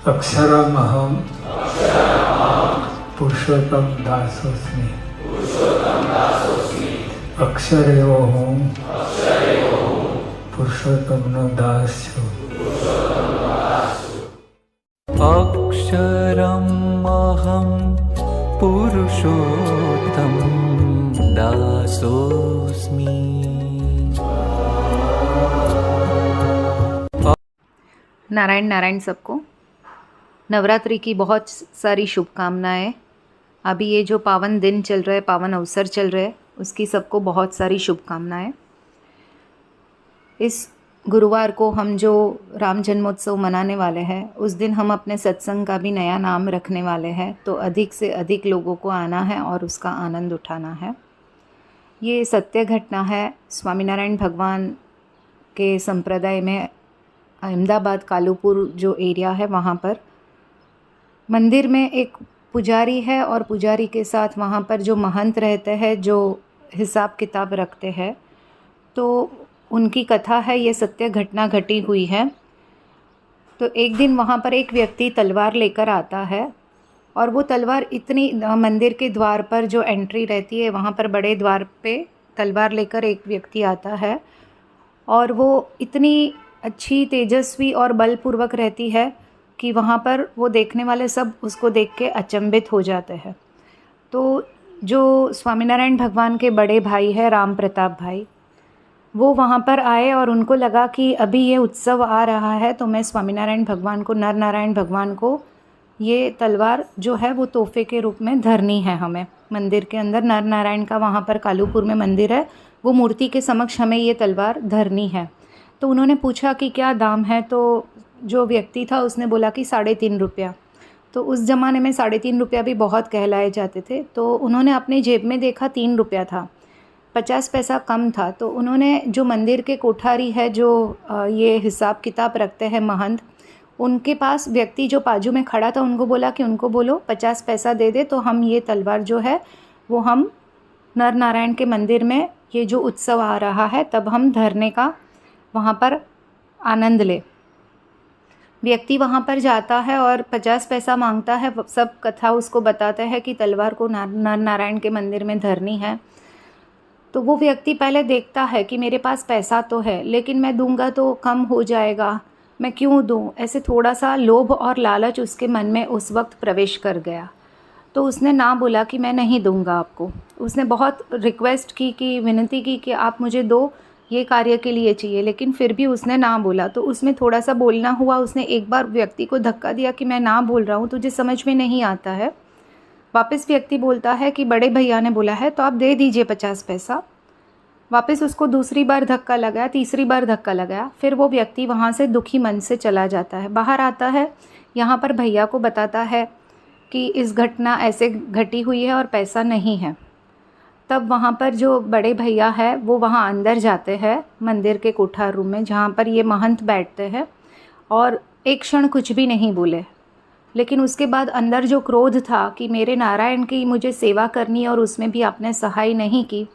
अक्षरमहं पुरुषोत्तम दासोस्मि। अक्षर एवो हूँ पुरुषोत्तमનો દાસ છું। अक्षरम् अहं पुरुषोत्तम दासोऽस्मि। नारायण नारायण सबको। नवरात्रि की बहुत सारी शुभकामनाएं। अभी ये जो पावन दिन चल रहा है, पावन अवसर चल रहे हैं, उसकी सबको बहुत सारी शुभकामनाएं। इस गुरुवार को हम जो राम जन्मोत्सव मनाने वाले हैं, उस दिन हम अपने सत्संग का भी नया नाम रखने वाले हैं। तो अधिक से अधिक लोगों को आना है और उसका आनंद उठाना है। ये सत्य घटना है। स्वामीनारायण भगवान के संप्रदाय में अहमदाबाद कालूपुर जो एरिया है, वहाँ पर मंदिर में एक पुजारी है और पुजारी के साथ वहाँ पर जो महंत रहते हैं, जो हिसाब किताब रखते हैं, तो उनकी कथा है। ये सत्य घटना घटी हुई है। तो एक दिन वहाँ पर एक व्यक्ति तलवार लेकर आता है और वो तलवार इतनी, मंदिर के द्वार पर जो एंट्री रहती है, वहाँ पर बड़े द्वार पे तलवार लेकर एक व्यक्ति आता है और वो इतनी अच्छी, तेजस्वी और बलपूर्वक रहती है कि वहाँ पर वो देखने वाले सब उसको देख के अचंभित हो जाते हैं। तो जो स्वामीनारायण भगवान के बड़े भाई है, राम प्रताप भाई, वो वहाँ पर आए और उनको लगा कि अभी ये उत्सव आ रहा है, तो मैं स्वामीनारायण भगवान को, नर नारायण भगवान को ये तलवार जो है वो तोहफे के रूप में धरनी है हमें। मंदिर के अंदर नर नारायण का वहाँ पर कालूपुर में मंदिर है, वो मूर्ति के समक्ष हमें ये तलवार धरनी है। तो उन्होंने पूछा कि क्या दाम है, तो जो व्यक्ति था उसने बोला कि 3.5 रुपया। तो उस ज़माने में 3.5 रुपया भी बहुत कहलाए जाते थे। तो उन्होंने अपनी जेब में देखा 3 रुपया था, 50 पैसा कम था। तो उन्होंने, जो मंदिर के कोठारी है, जो ये हिसाब किताब रखते हैं महंत, उनके पास व्यक्ति जो बाजू में खड़ा था, उनको बोला कि उनको बोलो 50 पैसा दे दे, तो हम ये तलवार जो है वो हम नर नारायण के मंदिर में ये जो उत्सव आ रहा है तब हम धरने का वहाँ पर आनंद ले। व्यक्ति वहाँ पर जाता है और 50 पैसा मांगता है। सब कथा उसको बताते हैं कि तलवार को नर नारायण के मंदिर में धरनी है। तो वो व्यक्ति पहले देखता है कि मेरे पास पैसा तो है, लेकिन मैं दूंगा तो कम हो जाएगा, मैं क्यों दूं, ऐसे थोड़ा सा लोभ और लालच उसके मन में उस वक्त प्रवेश कर गया। तो उसने ना बोला कि मैं नहीं दूंगा आपको। उसने बहुत रिक्वेस्ट की, कि विनती की कि आप मुझे दो, ये कार्य के लिए चाहिए, लेकिन फिर भी उसने ना बोला। तो उसमें थोड़ा सा बोलना हुआ। उसने एक बार व्यक्ति को धक्का दिया कि मैं ना बोल रहा हूँ, तुझे समझ में नहीं आता है। वापस व्यक्ति बोलता है कि बड़े भैया ने बोला है तो आप दे दीजिए 50 पैसा। वापस उसको दूसरी बार धक्का लगाया, तीसरी बार धक्का लगाया। फिर वो व्यक्ति वहाँ से दुखी मन से चला जाता है, बाहर आता है, यहाँ पर भैया को बताता है कि इस घटना ऐसे घटी हुई है और पैसा नहीं है। तब वहाँ पर जो बड़े भैया है वो वहाँ अंदर जाते हैं मंदिर के कोठार रूम में, जहाँ पर ये महंत बैठते हैं, और एक क्षण कुछ भी नहीं बोले। लेकिन उसके बाद अंदर जो क्रोध था कि मेरे नारायण की मुझे सेवा करनी और उसमें भी आपने सहाय नहीं की,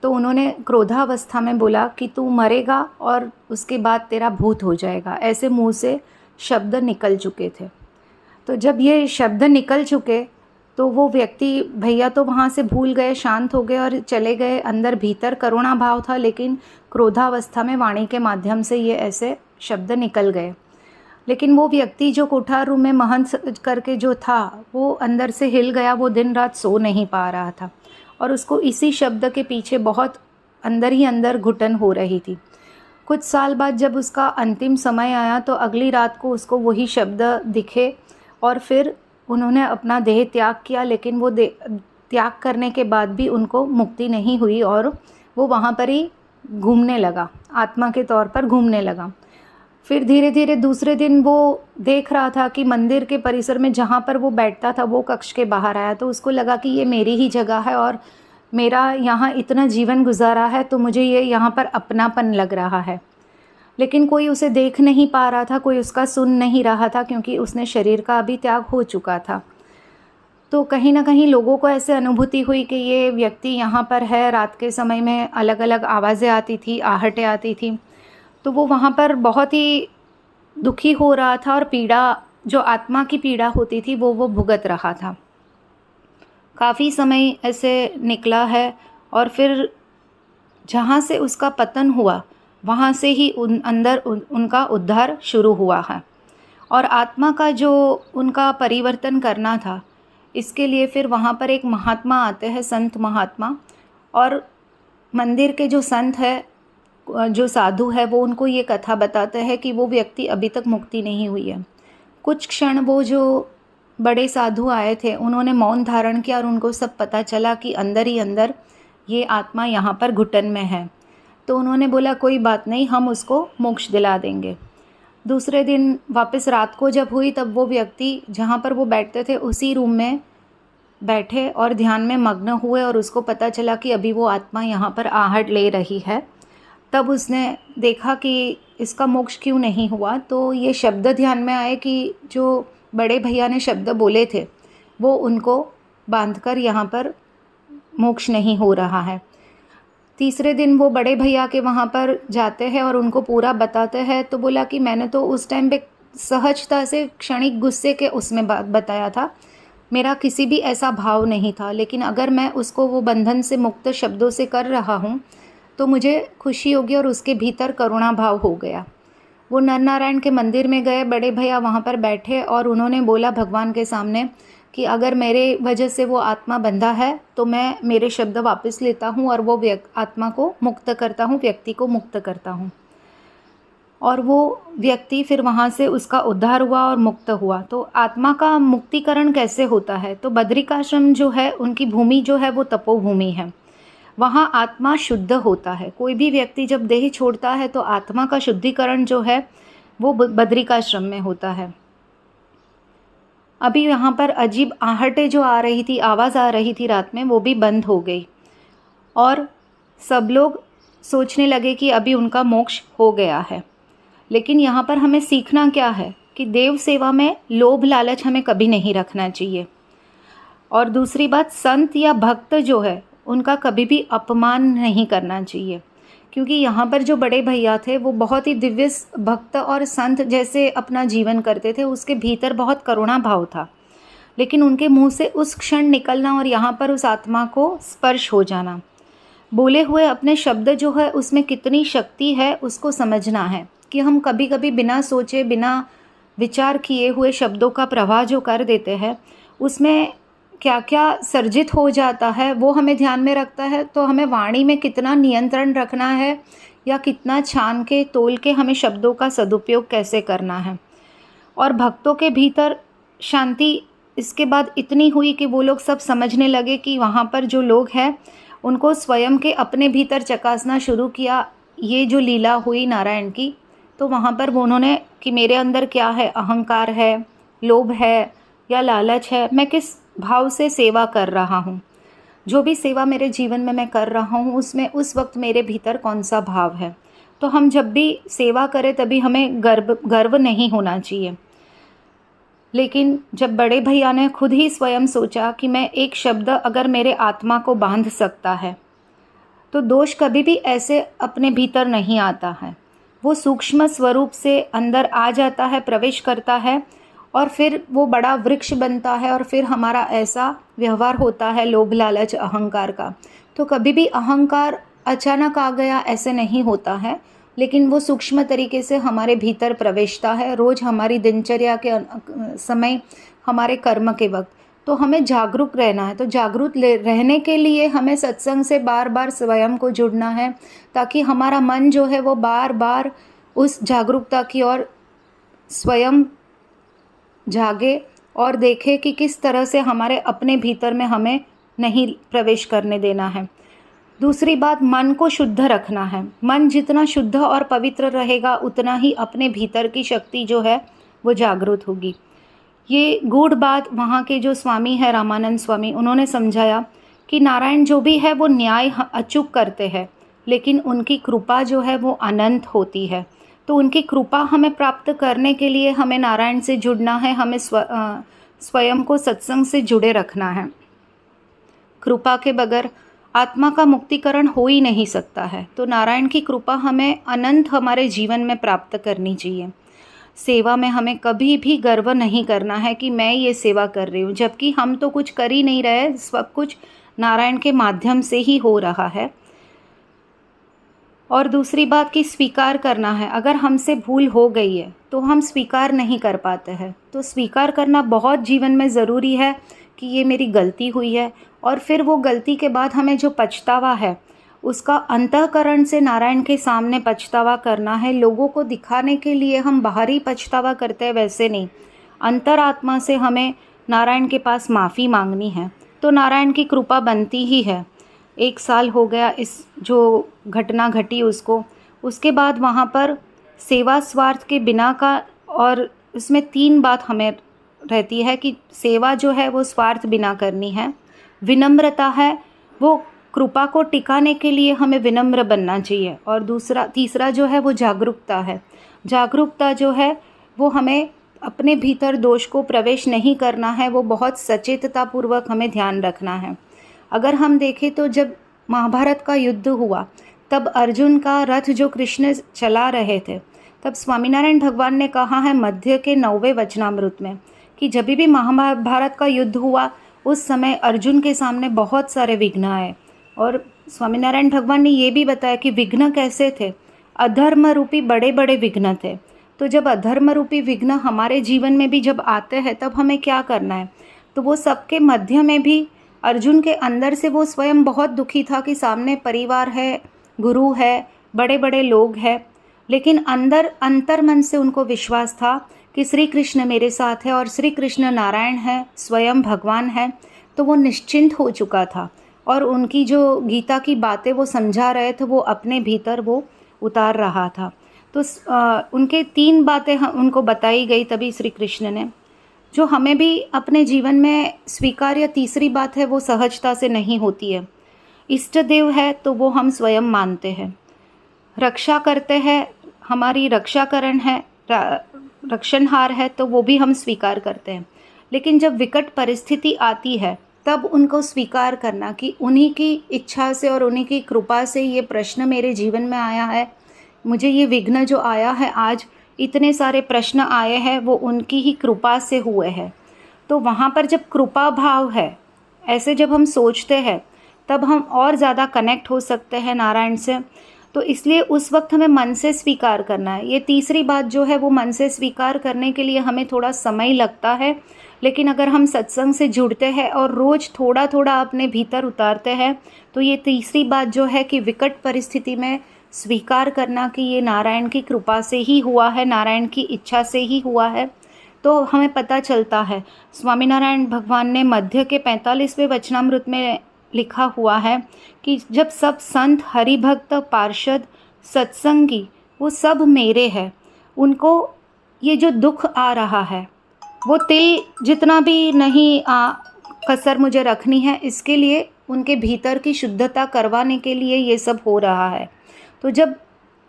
तो उन्होंने क्रोधावस्था में बोला कि तू मरेगा और उसके बाद तेरा भूत हो जाएगा। ऐसे मुंह से शब्द निकल चुके थे। तो जब ये शब्द निकल चुके तो वो व्यक्ति, भैया तो वहाँ से भूल गए, शांत हो गए और चले गए। अंदर भीतर करुणा भाव था, लेकिन क्रोधावस्था में वाणी के माध्यम से ये ऐसे शब्द निकल गए। लेकिन वो व्यक्ति जो कोठार रूम में महंत करके जो था, वो अंदर से हिल गया। वो दिन रात सो नहीं पा रहा था और उसको इसी शब्द के पीछे बहुत अंदर ही अंदर घुटन हो रही थी। कुछ साल बाद जब उसका अंतिम समय आया तो अगली रात को उसको वही शब्द दिखे और फिर उन्होंने अपना देह त्याग किया। लेकिन वो त्याग करने के बाद भी उनको मुक्ति नहीं हुई और वो वहाँ पर ही घूमने लगा, आत्मा के तौर पर घूमने लगा। फिर धीरे धीरे दूसरे दिन वो देख रहा था कि मंदिर के परिसर में जहाँ पर वो बैठता था वो कक्ष के बाहर आया। तो उसको लगा कि ये मेरी ही जगह है और मेरा यहाँ इतना जीवन गुजारा है, तो मुझे ये यहाँ पर अपनापन लग रहा है। लेकिन कोई उसे देख नहीं पा रहा था, कोई उसका सुन नहीं रहा था, क्योंकि उसने शरीर का अभी त्याग हो चुका था। तो कहीं ना कहीं लोगों को ऐसे अनुभूति हुई कि ये व्यक्ति यहाँ पर है। रात के समय में अलग अलग आवाज़ें आती थी, आहटें आती थी। तो वो वहाँ पर बहुत ही दुखी हो रहा था और पीड़ा जो आत्मा की पीड़ा होती थी वो भुगत रहा था। काफ़ी समय ऐसे निकला है और फिर जहाँ से उसका पतन हुआ वहाँ से ही उनका उद्धार शुरू हुआ है। और आत्मा का जो उनका परिवर्तन करना था, इसके लिए फिर वहाँ पर एक महात्मा आते हैं, संत महात्मा, और मंदिर के जो संत है, जो साधु है, वो उनको ये कथा बताते हैं कि वो व्यक्ति अभी तक मुक्ति नहीं हुई है। कुछ क्षण वो जो बड़े साधु आए थे, उन्होंने मौन धारण किया और उनको सब पता चला कि अंदर ही अंदर ये आत्मा यहाँ पर घुटन में है। तो उन्होंने बोला कोई बात नहीं, हम उसको मोक्ष दिला देंगे। दूसरे दिन वापस रात को जब हुई, तब वो व्यक्ति जहाँ पर वो बैठते थे उसी रूम में बैठे और ध्यान में मग्न हुए और उसको पता चला कि अभी वो आत्मा यहाँ पर आहट ले रही है। तब उसने देखा कि इसका मोक्ष क्यों नहीं हुआ। तो ये शब्द ध्यान में आए कि जो बड़े भैया ने शब्द बोले थे वो उनको बांधकर यहाँ पर मोक्ष नहीं हो रहा है। तीसरे दिन वो बड़े भैया के वहाँ पर जाते हैं और उनको पूरा बताते हैं। तो बोला कि मैंने तो उस टाइम पे सहजता से क्षणिक गुस्से के उसमें बात बताया था, मेरा किसी भी ऐसा भाव नहीं था, लेकिन अगर मैं उसको वो बंधन से मुक्त शब्दों से कर रहा हूँ तो मुझे खुशी होगी। और उसके भीतर करुणा भाव हो गया। वो नर नारायण के मंदिर में गए, बड़े भैया वहाँ पर बैठे और उन्होंने बोला भगवान के सामने कि अगर मेरे वजह से वो आत्मा बंधा है तो मैं मेरे शब्द वापस लेता हूँ और वो आत्मा को मुक्त करता हूँ, व्यक्ति को मुक्त करता हूँ। और वो व्यक्ति फिर वहाँ से उसका उद्धार हुआ और मुक्त हुआ। तो आत्मा का मुक्तिकरण कैसे होता है? तो बद्रिकाश्रम जो है, उनकी भूमि जो है वो तपोभूमि है। वहाँ आत्मा शुद्ध होता है। कोई भी व्यक्ति जब देह छोड़ता है तो आत्मा का शुद्धिकरण जो है वो बद्रिकाश्रम में होता है। अभी यहाँ पर अजीब आहटें जो आ रही थी, आवाज़ आ रही थी रात में, वो भी बंद हो गई और सब लोग सोचने लगे कि अभी उनका मोक्ष हो गया है। लेकिन यहाँ पर हमें सीखना क्या है कि देव सेवा में लोभ लालच हमें कभी नहीं रखना चाहिए। और दूसरी बात, संत या भक्त जो है उनका कभी भी अपमान नहीं करना चाहिए, क्योंकि यहाँ पर जो बड़े भैया थे वो बहुत ही दिव्य भक्त और संत जैसे अपना जीवन करते थे। उसके भीतर बहुत करुणा भाव था, लेकिन उनके मुंह से उस क्षण निकलना और यहाँ पर उस आत्मा को स्पर्श हो जाना, बोले हुए अपने शब्द जो है उसमें कितनी शक्ति है उसको समझना है कि हम कभी कभी बिना सोचे बिना विचार किए हुए शब्दों का प्रवाह जो कर देते हैं उसमें क्या क्या सर्जित हो जाता है वो हमें ध्यान में रखता है। तो हमें वाणी में कितना नियंत्रण रखना है या कितना छान के तोल के हमें शब्दों का सदुपयोग कैसे करना है। और भक्तों के भीतर शांति इसके बाद इतनी हुई कि वो लोग सब समझने लगे कि वहाँ पर जो लोग हैं उनको स्वयं के अपने भीतर चकासना शुरू किया, ये जो लीला हुई नारायण की। तो वहाँ पर वो उन्होंने कि मेरे अंदर क्या है, अहंकार है, लोभ है या लालच है, मैं किस भाव से सेवा कर रहा हूँ, जो भी सेवा मेरे जीवन में मैं कर रहा हूँ उसमें उस वक्त मेरे भीतर कौन सा भाव है। तो हम जब भी सेवा करें तभी हमें गर्व नहीं होना चाहिए। लेकिन जब बड़े भैया ने खुद ही स्वयं सोचा कि मैं एक शब्द अगर मेरे आत्मा को बांध सकता है तो दोष कभी भी ऐसे अपने भीतर नहीं आता है, वो सूक्ष्म स्वरूप से अंदर आ जाता है, प्रवेश करता है और फिर वो बड़ा वृक्ष बनता है और फिर हमारा ऐसा व्यवहार होता है लोभ लालच अहंकार का। तो कभी भी अहंकार अचानक आ गया ऐसे नहीं होता है, लेकिन वो सूक्ष्म तरीके से हमारे भीतर प्रवेशता है रोज़ हमारी दिनचर्या के समय, हमारे कर्म के वक्त। तो हमें जागरूक रहना है। तो जागरूक रहने के लिए हमें सत्संग से बार बार स्वयं को जुड़ना है, ताकि हमारा मन जो है वो बार बार उस जागरूकता की ओर स्वयं जागे और देखे कि किस तरह से हमारे अपने भीतर में हमें नहीं प्रवेश करने देना है। दूसरी बात, मन को शुद्ध रखना है। मन जितना शुद्ध और पवित्र रहेगा उतना ही अपने भीतर की शक्ति जो है वो जागृत होगी। ये गूढ़ बात वहाँ के जो स्वामी है रामानंद स्वामी, उन्होंने समझाया कि नारायण जो भी है वो न्याय अचूक करते हैं, लेकिन उनकी कृपा जो है वो अनंत होती है। तो उनकी कृपा हमें प्राप्त करने के लिए हमें नारायण से जुड़ना है, हमें स्वयं को सत्संग से जुड़े रखना है। कृपा के बगैर आत्मा का मुक्तिकरण हो ही नहीं सकता है। तो नारायण की कृपा हमें अनंत हमारे जीवन में प्राप्त करनी चाहिए। सेवा में हमें कभी भी गर्व नहीं करना है कि मैं ये सेवा कर रही हूँ, जबकि हम तो कुछ कर ही नहीं रहे, सब कुछ नारायण के माध्यम से ही हो रहा है। और दूसरी बात कि स्वीकार करना है। अगर हमसे भूल हो गई है तो हम स्वीकार नहीं कर पाते हैं, तो स्वीकार करना बहुत जीवन में ज़रूरी है कि ये मेरी गलती हुई है। और फिर वो गलती के बाद हमें जो पछतावा है उसका अंतःकरण से नारायण के सामने पछतावा करना है। लोगों को दिखाने के लिए हम बाहरी पछतावा करते हैं, वैसे नहीं, अंतरात्मा से हमें नारायण के पास माफ़ी मांगनी है, तो नारायण की कृपा बनती ही है। 1 साल हो गया इस जो घटना घटी उसको, उसके बाद वहाँ पर सेवा स्वार्थ के बिना का, और इसमें 3 बात हमें रहती है कि सेवा जो है वो स्वार्थ बिना करनी है, विनम्रता है, वो कृपा को टिकाने के लिए हमें विनम्र बनना चाहिए, और तीसरा जो है वो जागरूकता है। जागरूकता जो है वो हमें अपने भीतर दोष को प्रवेश नहीं करना है, वो बहुत सचेततापूर्वक हमें ध्यान रखना है। अगर हम देखें तो जब महाभारत का युद्ध हुआ तब अर्जुन का रथ जो कृष्ण चला रहे थे, तब स्वामीनारायण भगवान ने कहा है मध्य के 9वें वचनामृत में कि जब भी महाभारत का युद्ध हुआ उस समय अर्जुन के सामने बहुत सारे विघ्न आए, और स्वामीनारायण भगवान ने ये भी बताया कि विघ्न कैसे थे, अधर्म रूपी बड़े बड़े विघ्न थे। तो जब अधर्म रूपी विघ्न हमारे जीवन में भी जब आते हैं तब हमें क्या करना है, तो वो सबके मध्य में भी अर्जुन के अंदर से वो स्वयं बहुत दुखी था कि सामने परिवार है, गुरु है, बड़े बड़े लोग हैं, लेकिन अंतर्मन से उनको विश्वास था कि श्री कृष्ण मेरे साथ है और श्री कृष्ण नारायण है, स्वयं भगवान है। तो वो निश्चिंत हो चुका था, और उनकी जो गीता की बातें वो समझा रहे थे वो अपने भीतर वो उतार रहा था। तो उनके 3 बातें उनको बताई गई तभी श्री कृष्ण ने, जो हमें भी अपने जीवन में स्वीकार्य तीसरी बात है वो सहजता से नहीं होती है। इष्ट देव है तो वो हम स्वयं मानते हैं, रक्षा करते हैं, हमारी रक्षाकरण है, रक्षणहार है, तो वो भी हम स्वीकार करते हैं। लेकिन जब विकट परिस्थिति आती है तब उनको स्वीकार करना कि उन्हीं की इच्छा से और उन्हीं की कृपा से ये प्रश्न मेरे जीवन में आया है, मुझे ये विघ्न जो आया है, आज इतने सारे प्रश्न आए हैं, वो उनकी ही कृपा से हुए हैं। तो वहाँ पर जब कृपा भाव है, ऐसे जब हम सोचते हैं तब हम और ज़्यादा कनेक्ट हो सकते हैं नारायण से। तो इसलिए उस वक्त हमें मन से स्वीकार करना है। ये तीसरी बात जो है वो मन से स्वीकार करने के लिए हमें थोड़ा समय लगता है, लेकिन अगर हम सत्संग से जुड़ते हैं और रोज़ थोड़ा थोड़ा अपने भीतर उतारते हैं तो ये तीसरी बात जो है कि विकट परिस्थिति में स्वीकार करना कि ये नारायण की कृपा से ही हुआ है, नारायण की इच्छा से ही हुआ है, तो हमें पता चलता है। स्वामीनारायण भगवान ने मध्य के 45वें वचनामृत में लिखा हुआ है कि जब सब संत, हरिभक्त, पार्षद, सत्संगी वो सब मेरे हैं, उनको ये जो दुख आ रहा है वो तिल जितना भी नहीं कसर मुझे रखनी है, इसके लिए उनके भीतर की शुद्धता करवाने के लिए ये सब हो रहा है। तो जब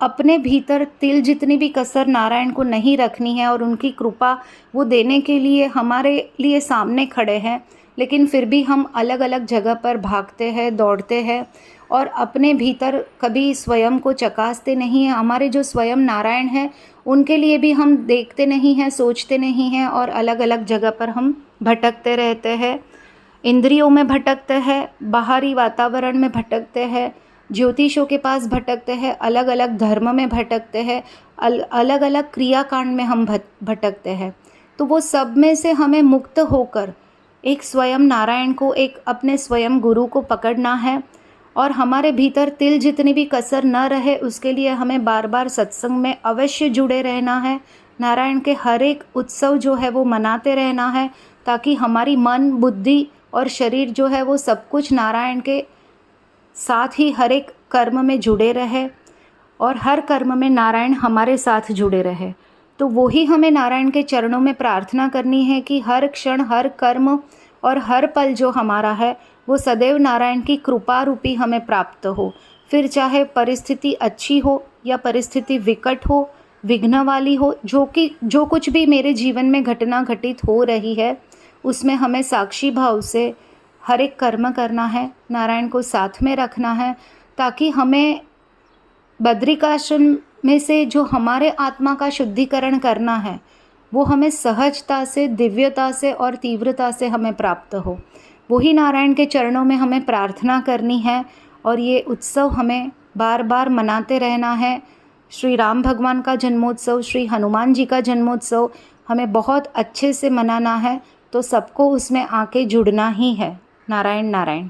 अपने भीतर तिल जितनी भी कसर नारायण को नहीं रखनी है और उनकी कृपा वो देने के लिए हमारे लिए सामने खड़े हैं, लेकिन फिर भी हम अलग अलग जगह पर भागते हैं, दौड़ते हैं और अपने भीतर कभी स्वयं को चकासते नहीं हैं। हमारे जो स्वयं नारायण हैं उनके लिए भी हम देखते नहीं हैं, सोचते नहीं हैं, और अलग अलग जगह पर हम भटकते रहते हैं। इंद्रियों में भटकते हैं, बाहरी वातावरण में भटकते हैं, ज्योतिषों के पास भटकते हैं, अलग अलग धर्म में भटकते हैं, अलग अलग क्रियाकांड में हम भटकते हैं। तो वो सब में से हमें मुक्त होकर एक स्वयं नारायण को, एक अपने स्वयं गुरु को पकड़ना है, और हमारे भीतर तिल जितनी भी कसर न रहे उसके लिए हमें बार बार सत्संग में अवश्य जुड़े रहना है। नारायण के हर एक उत्सव जो है वो मनाते रहना है, ताकि हमारी मन, बुद्धि और शरीर जो है वो सब कुछ नारायण के साथ ही हर एक कर्म में जुड़े रहे, और हर कर्म में नारायण हमारे साथ जुड़े रहे। तो वही हमें नारायण के चरणों में प्रार्थना करनी है कि हर क्षण, हर कर्म और हर पल जो हमारा है वो सदैव नारायण की कृपा रूपी हमें प्राप्त हो। फिर चाहे परिस्थिति अच्छी हो या परिस्थिति विकट हो, विघ्न वाली हो, जो कुछ भी मेरे जीवन में घटना घटित हो रही है उसमें हमें साक्षी भाव से हर एक कर्म करना है, नारायण को साथ में रखना है, ताकि हमें बद्रिकाश्रम में से जो हमारे आत्मा का शुद्धिकरण करना है वो हमें सहजता से, दिव्यता से और तीव्रता से हमें प्राप्त हो। वही नारायण के चरणों में हमें प्रार्थना करनी है और ये उत्सव हमें बार बार मनाते रहना है। श्री राम भगवान का जन्मोत्सव, श्री हनुमान जी का जन्मोत्सव हमें बहुत अच्छे से मनाना है, तो सबको उसमें आके जुड़ना ही है। नारायण नारायण।